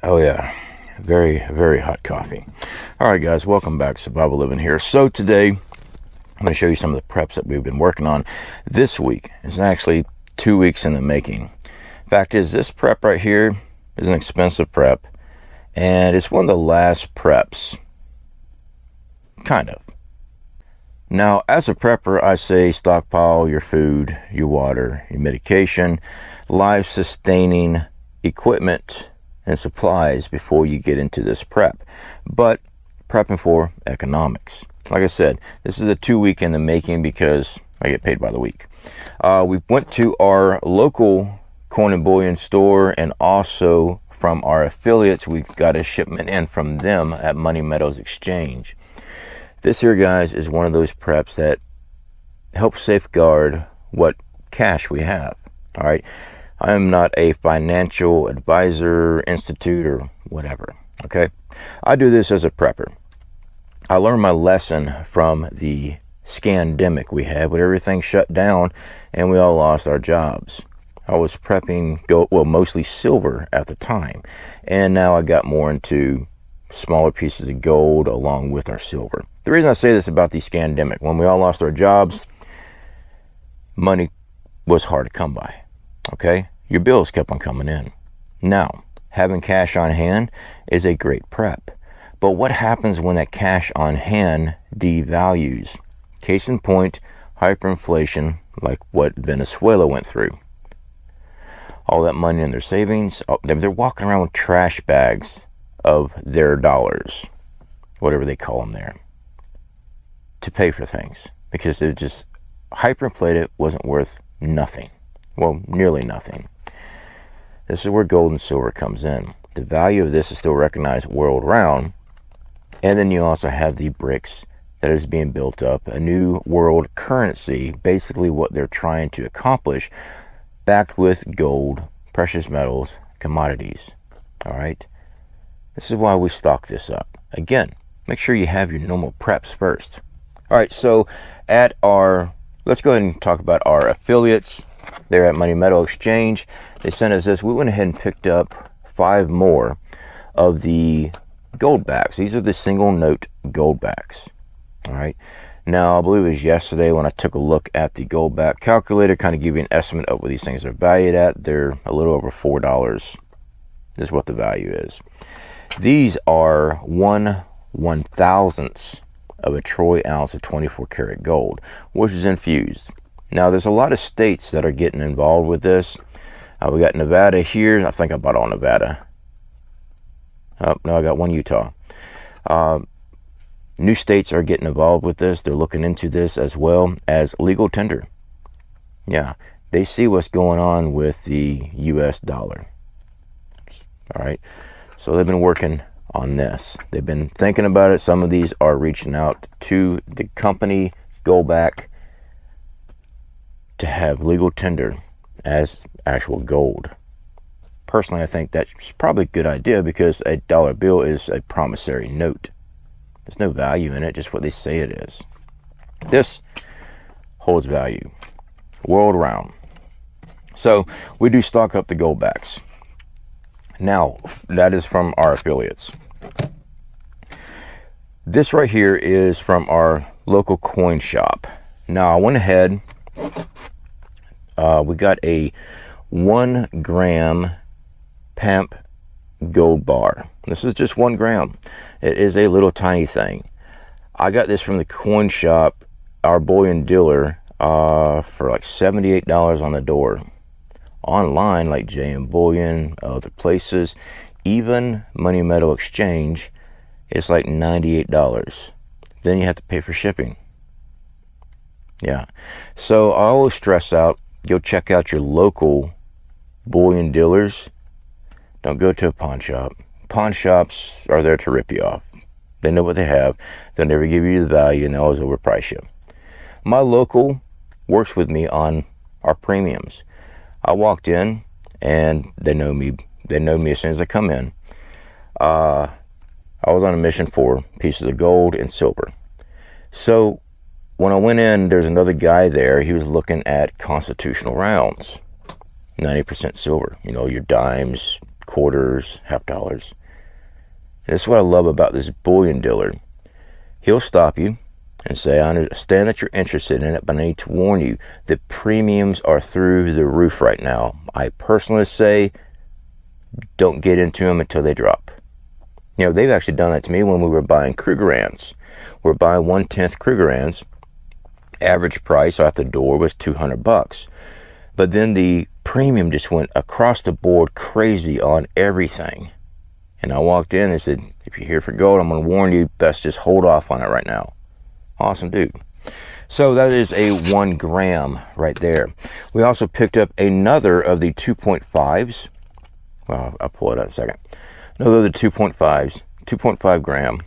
Oh yeah, very, very hot coffee. All right, guys, welcome back. Survival Living here. So today, I'm going to show you some of the preps that we've been working on this week. It's actually 2 weeks in the making. Fact is, this prep right here is an expensive prep, and it's one of the last preps, kind of. Now, as a prepper, I say stockpile your food, your water, your medication, life-sustaining equipment, and supplies before you get into this prep. But prepping for economics. Like I said, this is a 2 week in the making because I get paid by the week. We went to our local coin and bullion store, and also from our affiliates, we got a shipment in from them at Money Meadows Exchange. This here, guys, is one of those preps that helps safeguard what cash we have. All right. I am not a financial advisor, institute, or whatever, okay? I do this as a prepper. I learned my lesson from the scandemic we had when everything shut down and we all lost our jobs. I was prepping gold, well, mostly silver at the time, and now I got more into smaller pieces of gold along with our silver. The reason I say this about the scandemic, when we all lost our jobs, money was hard to come by. Okay, your bills kept on coming in. Now, having cash on hand is a great prep. But what happens when that cash on hand devalues? Case in point, hyperinflation, like what Venezuela went through. All that money in their savings, they're walking around with trash bags of their dollars, whatever they call them there, to pay for things. Because they're just hyperinflated, wasn't worth nothing. Well, nearly nothing. This is where gold and silver comes in. The value of this is still recognized world round. And then you also have the BRICS that is being built up, a new world currency, basically what they're trying to accomplish, backed with gold, precious metals, commodities. All right. This is why we stock this up. Again, make sure you have your normal preps first. All right. So at let's go ahead and talk about our affiliates. They're at Money Meadows Exchange. They sent us this. We went ahead and picked up 5 more of the gold backs. These are the single note gold backs. All right. Now, I believe it was yesterday when I took a look at the gold back calculator, kind of give you an estimate of what these things are valued at. They're a little over $4 is what the value is. These are 1/1000th of a troy ounce of 24 karat gold, which is infused. Now, there's a lot of states that are getting involved with this. We got Nevada here. I think I bought all Nevada. Oh, no, I got one Utah. New states are getting involved with this. They're looking into this as well as legal tender. Yeah, they see what's going on with the US dollar. All right, so they've been working on this. They've been thinking about it. Some of these are reaching out to the company Goldback to have legal tender as actual gold. Personally, I think that's probably a good idea because a dollar bill is a promissory note. There's no value in it, just what they say it is. This holds value world round. So we do stock up the gold backs. Now, that is from our affiliates. This right here is from our local coin shop. Now, I went ahead, we got a 1 gram Pamp gold bar. This is just 1 gram. It is a little tiny thing. I got this from the coin shop, our bullion dealer, for like $78 on the door. Online, like JM Bullion, other places, even Money Meadows Exchange, it's like $98. Then you have to pay for shipping. Yeah. So I always stress out, go check out your local bullion dealers. Don't go to a pawn shop. Pawn shops are there to rip you off. They know what they have. They'll never give you the value, and they always overprice you. My local works with me on our premiums. I walked in, and they know me. They know me as soon as I come in. I was on a mission for pieces of gold and silver. So when I went in, there's another guy there. He was looking at constitutional rounds, 90% silver. You know, your dimes, quarters, half dollars. And that's what I love about this bullion dealer. He'll stop you and say, I understand that you're interested in it, but I need to warn you, the premiums are through the roof right now. I personally say, don't get into them until they drop. You know, they've actually done that to me when we were buying Krugerrands. We're buying 1/10 Krugerrands. Average price out the door was $200. But then the premium just went across the board crazy on everything. And I walked in and said, if you're here for gold, I'm going to warn you, best just hold off on it right now. Awesome, dude. So that is a 1 gram right there. We also picked up another of the 2.5s. Well, I'll pull it out in a second. Another of the 2.5s, 2.5 gram.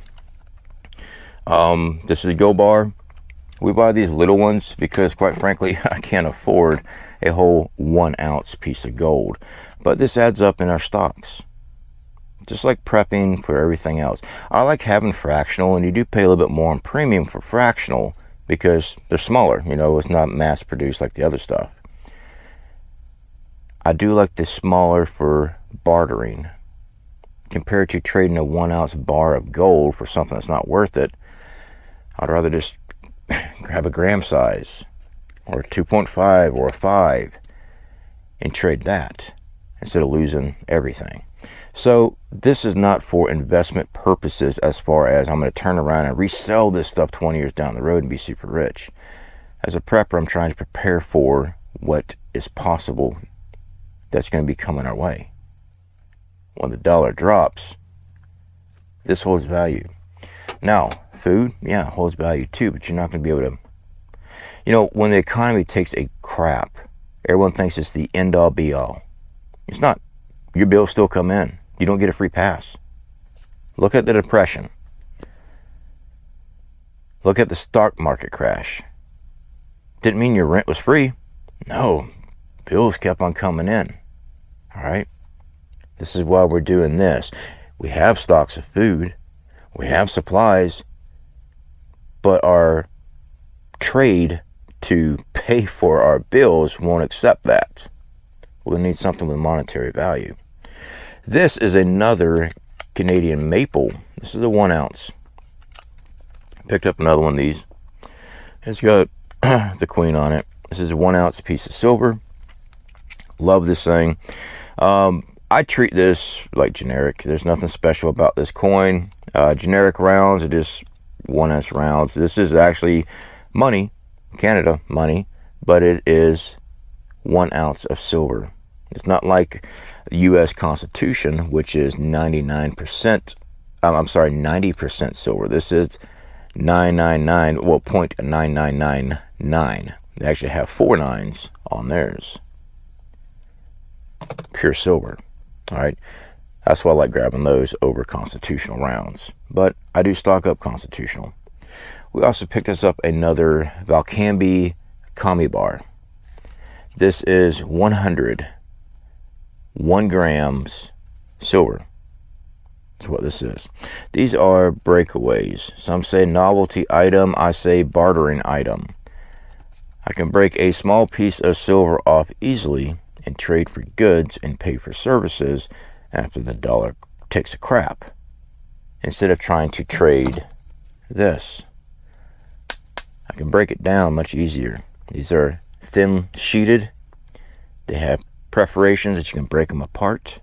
This is a Go Bar. We buy these little ones because, quite frankly, I can't afford a whole 1 ounce piece of gold. But this adds up in our stocks. Just like prepping for everything else. I like having fractional, and you do pay a little bit more on premium for fractional because they're smaller. You know, it's not mass produced like the other stuff. I do like the smaller for bartering. Compared to trading a 1 ounce bar of gold for something that's not worth it, I'd rather just grab a gram size or a 2.5 or a 5 and trade that instead of losing everything. So this is not for investment purposes as far as I'm going to turn around and resell this stuff 20 years down the road and be super rich. As a prepper, I'm trying to prepare for what is possible that's going to be coming our way. When the dollar drops, this holds value. Now, food, yeah, holds value too, but you're not going to be able to, you know, when the economy takes a crap, everyone thinks it's the end all be all. It's not. Your bills still come in. You don't get a free pass. Look at the Depression. Look at the stock market crash. Didn't mean your rent was free. No, bills kept on coming in. All right. This is why we're doing this. We have stocks of food. We have supplies. But our trade to pay for our bills won't accept that. We'll need something with monetary value. This is another Canadian maple. This is a 1 ounce. Picked up another one of these. It's got the queen on it. This is a 1 ounce piece of silver. Love this thing. I treat this like generic. There's nothing special about this coin. Generic rounds are just 1 ounce rounds. This is actually money, Canada money, but it is 1 ounce of silver. It's not like the U.S. Constitution, which is 99%. I'm sorry, 90% silver. This is 999. Well, 0.9999. They actually have 4 nines on theirs. Pure silver. All right. That's why I like grabbing those over constitutional rounds. But I do stock up constitutional. We also picked us up another Valcambi Kami bar. This is 1 grams silver. That's what this is. These are breakaways. Some say novelty item. I say bartering item. I can break a small piece of silver off easily and trade for goods and pay for services after the dollar takes a crap, instead of trying to trade this. I can break it down much easier. These are thin sheeted. They have perforations that you can break them apart,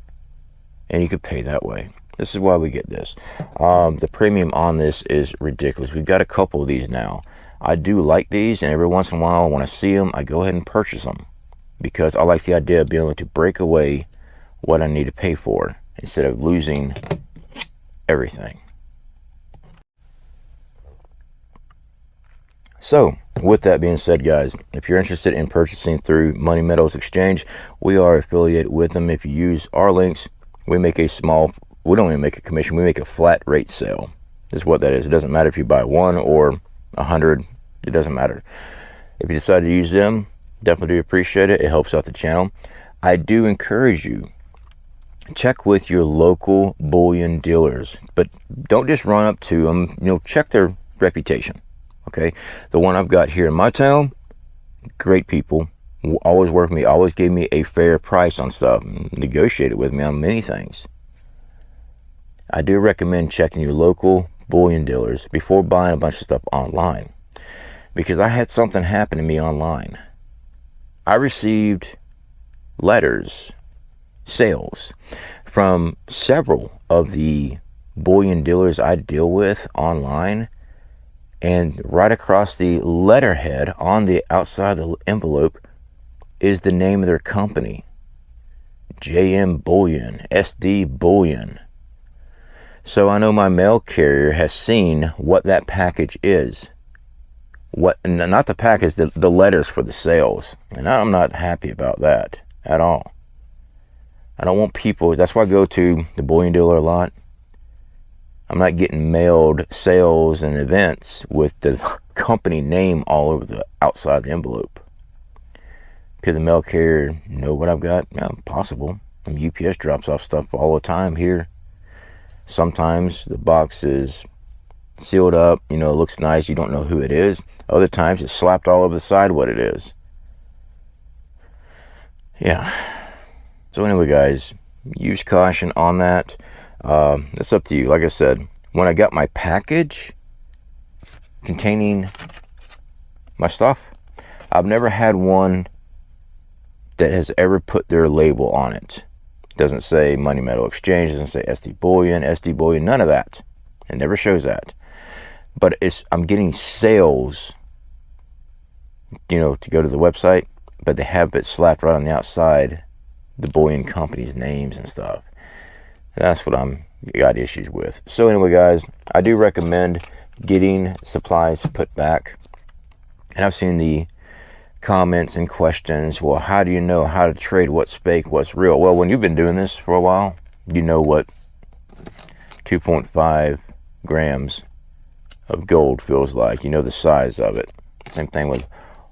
and you could pay that way. This is why we get this. The premium on this is ridiculous. We've got a couple of these now. I do like these, and every once in a while when I see them, I go ahead and purchase them because I like the idea of being able to break away what I need to pay for instead of losing everything. So with that being said, guys, if you're interested in purchasing through Money Metals Exchange, we are affiliated with them. If you use our links, we make a small, we don't even make a commission, we make a flat rate sale. This is what that is. It doesn't matter if you buy 1 or 100, it doesn't matter. If you decide to use them, definitely do appreciate it. It helps out the channel. I do encourage you, check with your local bullion dealers, but don't just run up to them. You know, check their reputation. Okay, the one I've got here in my town, great people, always worked with me, always gave me a fair price on stuff, negotiated with me on many things. I do recommend checking your local bullion dealers before buying a bunch of stuff online, because I had something happen to me online. I received letters, sales, from several of the bullion dealers I deal with online, and right across the letterhead on the outside of the envelope is the name of their company. JM Bullion, SD Bullion. So I know my mail carrier has seen what that package is. What, not the package, the letters for the sales. And I'm not happy about that at all. I don't want people, that's why I go to the bullion dealer a lot. I'm not getting mailed sales and events with the company name all over the outside of the envelope. Could the mail carrier know what I've got? Yeah, possible. UPS drops off stuff all the time here. Sometimes the box is sealed up, you know, it looks nice, you don't know who it is. Other times it's slapped all over the side what it is. Yeah. So anyway, guys, use caution on that. It's up to you. Like I said, when I got my package containing my stuff, I've never had one that has ever put their label on it. Doesn't say Money Metal Exchange, doesn't say SD Bullion, none of that. It never shows that. But I'm getting sales, you know, to go to the website, but they have it slapped right on the outside, the bullion company's names and stuff. That's what I'm got issues with. So anyway, guys, I do recommend getting supplies put back. And I've seen the comments and questions, well, how do you know how to trade what's fake, what's real? Well, when you've been doing this for a while, you know what 2.5 grams of gold feels like. You know the size of it. Same thing with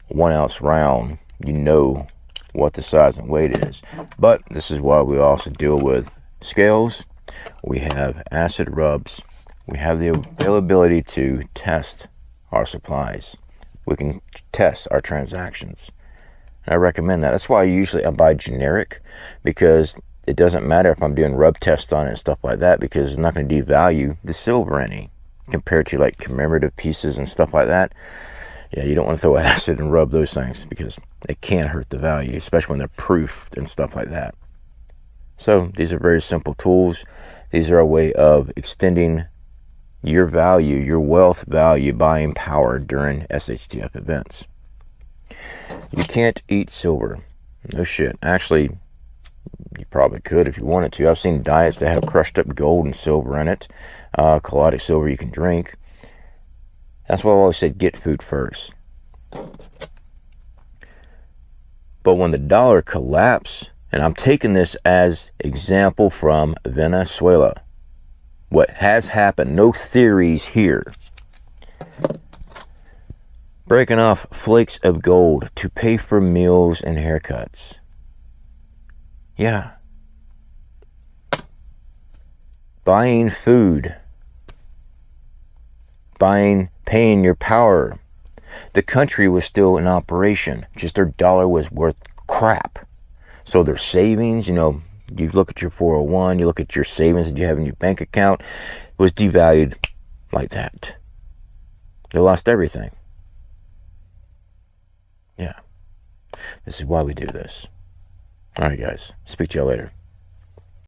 1 ounce round. You know what the size and weight is. But this is why we also deal with scales. We have acid rubs. We have the availability to test our supplies. We can test our transactions. I recommend that. That's why I buy generic, because it doesn't matter if I'm doing rub tests on it and stuff like that, because it's not going to devalue the silver any compared to like commemorative pieces and stuff like that. Yeah, you don't want to throw acid and rub those things because it can hurt the value, especially when they're proofed and stuff like that. So these are very simple tools. These are a way of extending your value, your wealth value, buying power during SHTF events. You can't eat silver. No shit. Actually, you probably could if you wanted to. I've seen diets that have crushed up gold and silver in it. Colloidal silver you can drink. That's why I always said get food first. But when the dollar collapsed, and I'm taking this as example from Venezuela, what has happened, no theories here. Breaking off flakes of gold to pay for meals and haircuts. Yeah. Buying food. Paying your power. The country was still in operation, just their dollar was worth crap. So their savings, you know, you look at your 401, you look at your savings that you have in your bank account, it was devalued like that. They lost everything. Yeah. This is why we do this. All right, guys. Speak to y'all later.